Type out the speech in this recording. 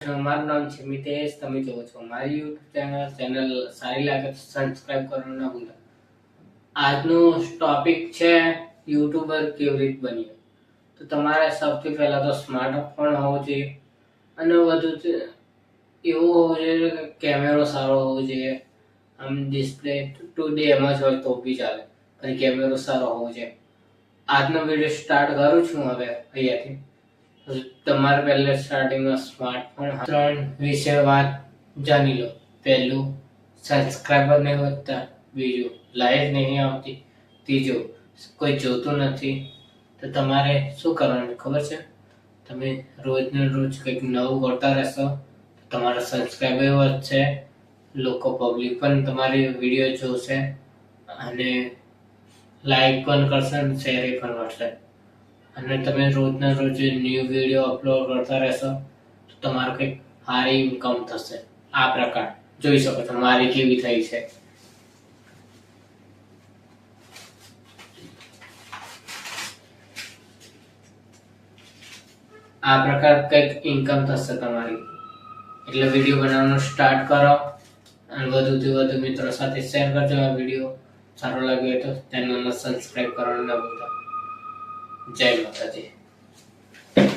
મારું નામ છે મિતેશ. તમે જોવો છો મારી યુટ્યુબ ચેનલ સારી લાગે તો સબસ્ક્રાઇબ કરવાનું ના ભૂલતા. આજનો ટોપિક છે યુટ્યુબર કેવી રીતે બનીએ. તો તમારે સૌથી પહેલા તો સ્માર્ટફોન હોવો જોઈએ અને વધુ એવું હોવું જોઈએ કે કેમેરો સારો હોવો જોઈએ. આમ ડિસ્પ્લે 2D એમ જ હોય તો બી ચાલે, પણ કેમેરો સારો હોવો જોઈએ. આજનો વિડીયો સ્ટાર્ટ કરું છું હવે અહીંયાથી. તમારે પહેલા સ્ટાર્ટિંગમાં સ્માર્ટફોન 3 વિશે વાત જાણી લો. પહેલું, સબસ્ક્રાઇબર નહીં વધતા. બીજું, લાઈક નહીં આવતી. ત્રીજું, કોઈ જોતું નથી. તો તમારે શું કરવાનું ખબર છે? તમે રોજને રોજ કંઈક નવું કરતા રહેશો, તમારા સબસ્ક્રાઇબર વધશે, લોકો પબ્લિક પણ તમારી વિડીયો જોશે અને લાઈક પણ કરશે અને શેર પણ કરશે. અને તમે રોજના રોજ ન્યૂ વિડીયો અપલોડ કરતા રહેશો તો તમારું કંઈક સારી ઇન્કમ થશે. આ પ્રકાર જોઈ શકો છો મારી કેવી થઈ છે. આ પ્રકાર કંઈક ઇન્કમ થશે તમારી. એટલે વિડીયો બનાવવાનું સ્ટાર્ટ કરો અને વધુથી વધુ મિત્રો સાથે શેર કરજો. આ વિડીયો સારો લાગ્યો હોય તો ચેનલને સબસ્ક્રાઇબ કરવાનું ના ભૂલતા. જય માતાજી.